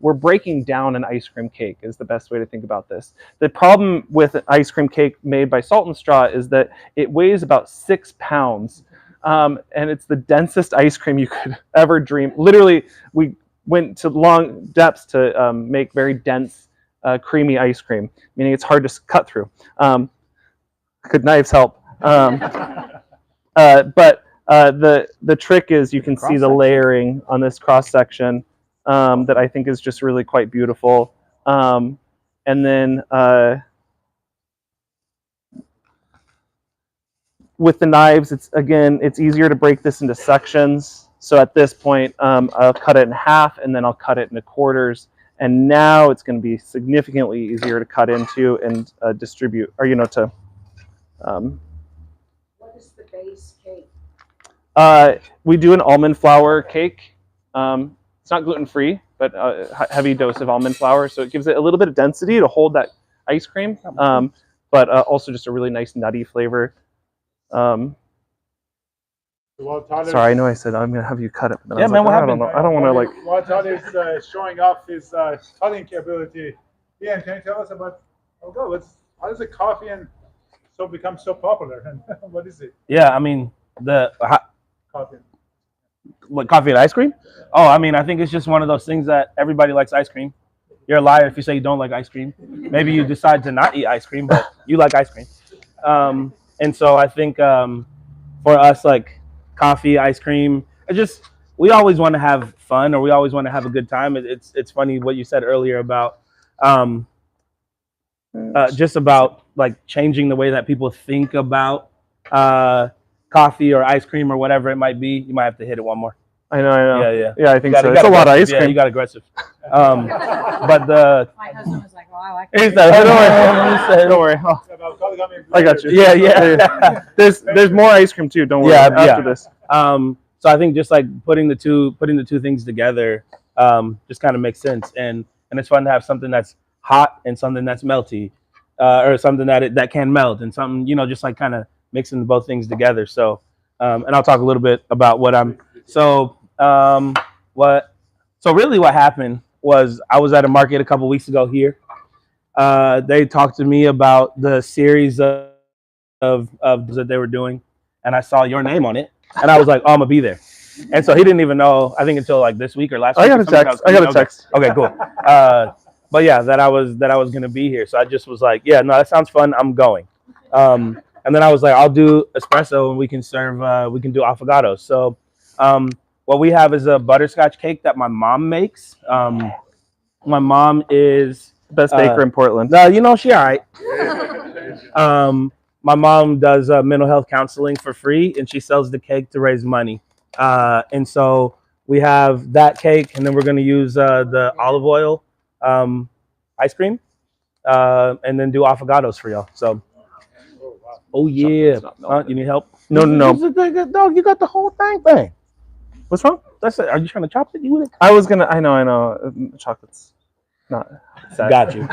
Speaker 2: we're breaking down an ice cream cake is the best way to think about this. The problem with an ice cream cake made by Salt and Straw is that it weighs about 6 pounds. And it's the densest ice cream you could ever dream. Literally, we went to long depths to make very dense, creamy ice cream, meaning it's hard to cut through. Could knives help? But the trick is, you can see the layering on this cross section that I think is just really quite beautiful. And then with the knives, it's easier to break this into sections. So at this point, I'll cut it in half, and then I'll cut it into quarters. And now it's going to be significantly easier to cut into and distribute, or to.
Speaker 4: What is the base cake?
Speaker 2: We do an almond flour cake. It's not gluten-free, but a heavy dose of almond flour, so it gives it a little bit of density to hold that ice cream, but also just a really nice nutty flavor. Sorry, I know I said I'm gonna have you cut it. But
Speaker 7: Yeah, man, what happened?
Speaker 2: I don't want to, like.
Speaker 1: While Tyler is showing off his cutting capability, Ian, can you tell us about how does the coffee and so become so popular, and what is it?
Speaker 7: Yeah, I mean,
Speaker 1: Coffee.
Speaker 7: What, coffee and ice cream? Oh, I mean, I think it's just one of those things that everybody likes ice cream. You're a liar if you say you don't like ice cream. Maybe you decide to not eat ice cream, but you like ice cream. And so I think for us, like coffee, ice cream, we always want to have fun, or we always want to have a good time. It's funny what you said earlier about just about like changing the way that people think about coffee or ice cream or whatever it might be. You might have to hit it one more.
Speaker 2: I know.
Speaker 7: Yeah.
Speaker 2: Yeah, I think
Speaker 7: You
Speaker 2: so.
Speaker 7: got
Speaker 2: It's a lot of
Speaker 7: aggressive.
Speaker 2: ice cream.
Speaker 7: Yeah, you got aggressive. But
Speaker 4: My husband was like, "Oh, I like
Speaker 7: He's
Speaker 4: that."
Speaker 7: like,
Speaker 2: Don't worry. Oh, I got you.
Speaker 7: Yeah.
Speaker 2: There's more ice cream too. Don't worry.
Speaker 7: Yeah,
Speaker 2: After this.
Speaker 7: So I think just like putting the two things together just kind of makes sense, and it's fun to have something that's hot and something that's melty, or something that can melt, and something just like kind of mixing both things together. So and I'll talk a little bit about what I'm really what happened was I was at a market a couple weeks ago here. They talked to me about the series of that they were doing, and I saw your name on it, and I was like, "Oh, I'm gonna be there." And so he didn't even know, I think, until like this week or last week.
Speaker 2: I got a text.
Speaker 7: Okay, cool. But yeah, that I was gonna be here. So I just was like, "Yeah, no, that sounds fun. I'm going." And then I was like, "I'll do espresso, and we can do affogatos." So what we have is a butterscotch cake that my mom makes. My mom is
Speaker 2: Best baker in Portland.
Speaker 7: she all right. My mom does mental health counseling for free, and she sells the cake to raise money. And so we have that cake, and then we're going to use the olive oil ice cream, and then do affogatos for y'all. So, yeah. You need help?
Speaker 2: No.
Speaker 7: Dog, you got the whole thing. What's wrong? That's it. Are you trying to chop it?
Speaker 2: I was gonna. I know. Chocolate's not. Sad.
Speaker 7: Got you.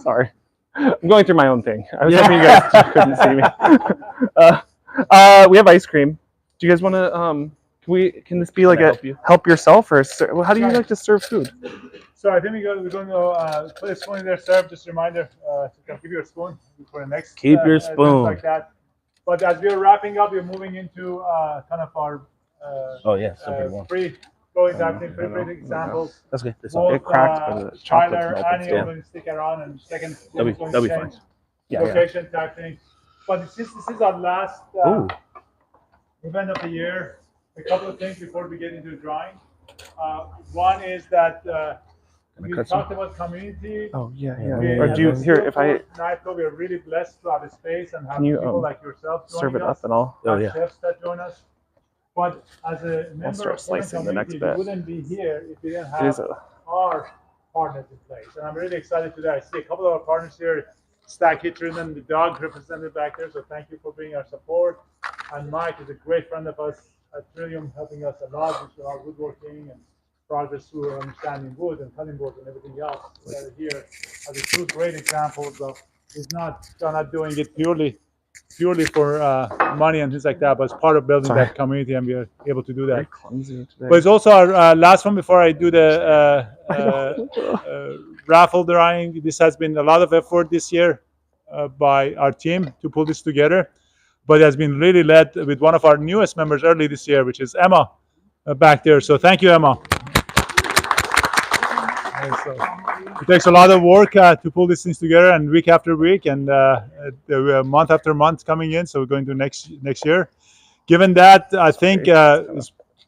Speaker 2: Sorry. I'm going through my own thing. I was hoping you guys couldn't see me. We have ice cream. Do you guys want to? Can this be like help yourself, or how do you like to serve food?
Speaker 1: So I think we're going to put a spoon in there, serve. Just a reminder to keep your spoon for the next.
Speaker 7: Keep your spoon.
Speaker 1: Like that. But as we're wrapping up, we're moving into kind of our free-flowing type thing, free examples.
Speaker 7: That's good.
Speaker 1: Both,
Speaker 2: It cracked, but the chocolate's
Speaker 1: Tyler,
Speaker 2: melted
Speaker 1: Annie
Speaker 2: still.
Speaker 1: are going to stick around, and second,
Speaker 7: That'll be fine.
Speaker 1: location type thing. But since this is our last event of the year, a couple of things before we get into the drawing. One is that we talked about community.
Speaker 2: Oh yeah.
Speaker 1: We,
Speaker 2: Or do you here if I
Speaker 1: Knife Co, we are really blessed to have a space and have
Speaker 2: Can you,
Speaker 1: people like yourself
Speaker 2: serve it
Speaker 1: joining us,
Speaker 2: up and all?
Speaker 1: chefs that join us. But as a member
Speaker 2: start
Speaker 1: of the
Speaker 2: slicing the next
Speaker 1: community,
Speaker 2: bit.
Speaker 1: we wouldn't be here if we didn't
Speaker 2: It is
Speaker 1: have our partners in place. And I'm really excited today. I see a couple of our partners here, Stack Kitchen and the dog represented back there. So thank you for being our support. And Mike is a great friend of us at Trillium, helping us a lot with our woodworking and progress through understanding wood and cutting boards and everything else. So here are the two great examples of they're not doing it purely for money and things like that, but it's part of building that community, and we are able to do that.
Speaker 2: very clumsy today.
Speaker 1: But it's also our last one before I do the raffle drawing. This has been a lot of effort this year by our team to pull this together, but it has been really led with one of our newest members early this year, which is Emma back there. So thank you, Emma. So it takes a lot of work to pull these things together, and week after week, and month after month coming in. So we're going to next year. Given that, I think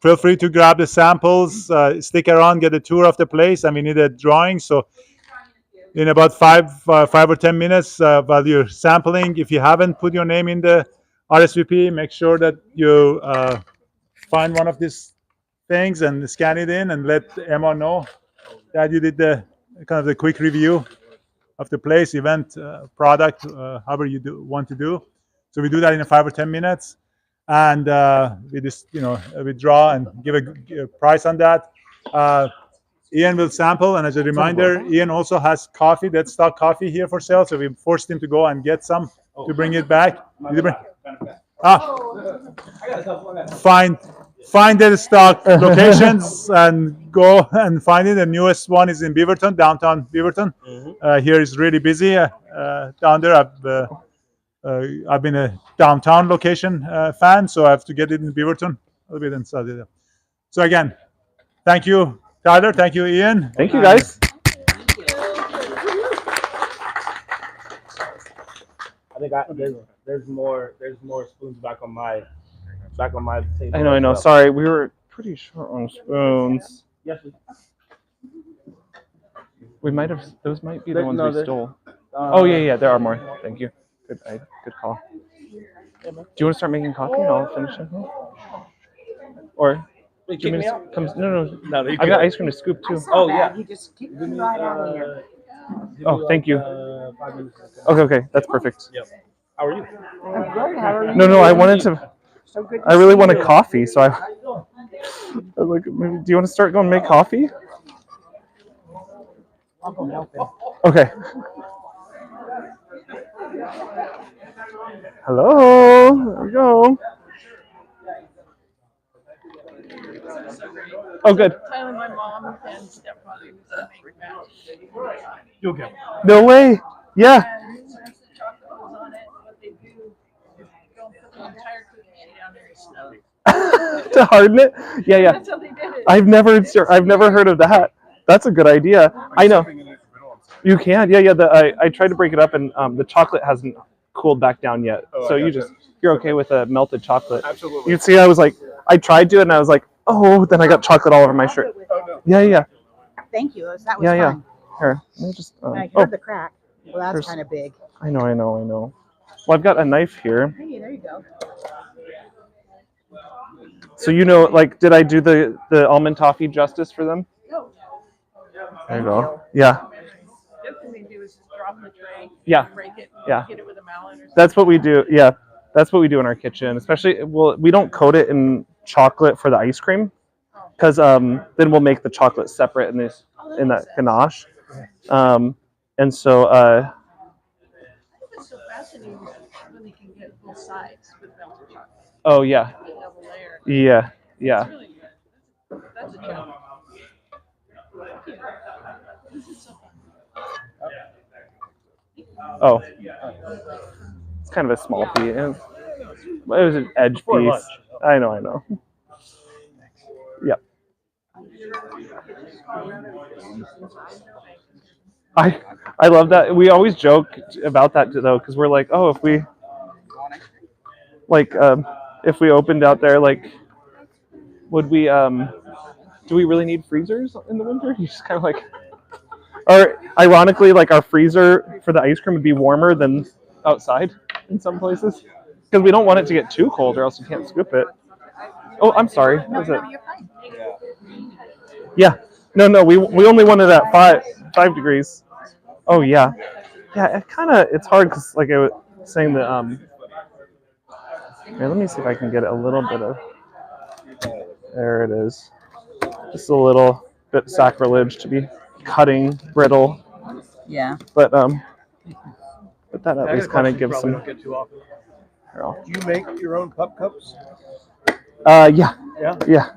Speaker 1: feel free to grab the samples, stick around, get a tour of the place, and we need a drawing. So in about 5 or 10 minutes, while you're sampling, if you haven't put your name in the RSVP, make sure that you find one of these things and scan it in, and let Emma know that you did the kind of the quick review of the place, event, product, however you want to do. So we do that in 5 or 10 minutes, and we just withdraw and give a price on that. Ian will sample, and as a reminder, Ian also has coffee, dead stock coffee here for sale. So we forced him to go and get some to bring it back. Find the stock locations and go and find it. The newest one is in Beaverton, downtown Beaverton. Here is really busy down there. I've been a downtown location fan, so I have to get it in Beaverton a little bit inside there. So again, thank you, Tyler. Thank you, Ian.
Speaker 2: Thank you, guys.
Speaker 7: I think there's more spoons back on my table.
Speaker 2: I know.
Speaker 7: as well.
Speaker 2: Sorry, we were pretty short on spoons.
Speaker 7: Yes, please.
Speaker 2: We might have. Those might be the ones
Speaker 7: No,
Speaker 2: we
Speaker 7: they're-
Speaker 2: stole. Oh yeah. There are more. Thank you. Good call. Do you want to start making coffee and I'll finish it? Or
Speaker 7: Wait,
Speaker 2: do you
Speaker 7: kick
Speaker 2: want me
Speaker 7: me
Speaker 2: to
Speaker 7: out?
Speaker 2: come? No.
Speaker 7: No,
Speaker 2: I've got ice cream to scoop too.
Speaker 7: Oh, yeah.
Speaker 4: He just kicked me right out of here.
Speaker 2: Oh, thank you.
Speaker 7: 5 minutes.
Speaker 2: Okay, that's perfect.
Speaker 7: How are you?
Speaker 4: I'm good. How are you?
Speaker 2: No, I wanted to.
Speaker 4: So good to
Speaker 2: I really
Speaker 4: see
Speaker 2: wanted
Speaker 4: you.
Speaker 2: coffee, so I was like, maybe, do you want to start going make coffee?
Speaker 4: I'll go help him.
Speaker 2: Okay. Hello. There we go. Oh, good.
Speaker 5: Tyler, my mom and stepfather used to make that.
Speaker 7: You okay?
Speaker 2: No way. Yeah.
Speaker 5: And since the chocolate was on it, what they do is don't put the entire cookie sheet down there and snow.
Speaker 2: To harden it. Yeah.
Speaker 5: That's how they did it.
Speaker 2: I've never heard of that. That's a good idea. I know. You can. Yeah. I tried to break it up, and the chocolate hasn't cooled back down yet. So you're okay with a melted chocolate.
Speaker 6: Absolutely.
Speaker 2: You see, I was like, I tried to, and I was like, oh, then I got chocolate all over my shirt. Yeah.
Speaker 4: Thank you. That was
Speaker 2: Yeah.
Speaker 4: fun.
Speaker 2: Here, let me just.
Speaker 4: I heard
Speaker 2: Oh,
Speaker 4: the crack. Well, that's
Speaker 2: There's-
Speaker 4: kind of big.
Speaker 2: I know. Well, I've got a knife here.
Speaker 4: Hey, there you go.
Speaker 2: So like, did I do the almond toffee justice for them? There you go. Yeah.
Speaker 5: The other thing they do is just drop in the tray,
Speaker 2: Yeah.
Speaker 5: break it,
Speaker 2: Yeah.
Speaker 5: hit it with a mallet or something.
Speaker 2: That's what we do. Yeah, that's what we do in our kitchen. Especially, we don't coat it in chocolate for the ice cream, because then we'll make the chocolate separate in that ganache. And so
Speaker 5: It's so fascinating when they can get both sides with melted chocolate.
Speaker 2: oh yeah,
Speaker 5: The double layer.
Speaker 2: yeah.
Speaker 5: It's really good. That's a challenge. This is so fun.
Speaker 2: Oh, it's kind of a small piece. It was an edge
Speaker 7: Before
Speaker 2: piece.
Speaker 7: lunch.
Speaker 2: I know. Yep. I love that. We always joke about that though, because we're like, oh, if we opened out there, like, would we do we really need freezers in the winter? You just kind of like, or ironically, like our freezer for the ice cream would be warmer than outside in some places, because we don't want it to get too cold, or else you can't scoop it. Oh, I'm sorry. What is it?
Speaker 4: You're fine.
Speaker 2: Yeah. No. We only wanted it at 5 degrees. Oh yeah. Yeah. It's hard because like I was saying that here, let me see if I can get a little bit of. There it is. Just a little bit sacrilege to be cutting brittle,
Speaker 4: Yeah.
Speaker 2: but that at least kind of gives some.
Speaker 6: Don't get too often.
Speaker 2: Here,
Speaker 6: Do you make your own pup cups?
Speaker 2: Yeah.
Speaker 6: Yeah.
Speaker 2: Yeah.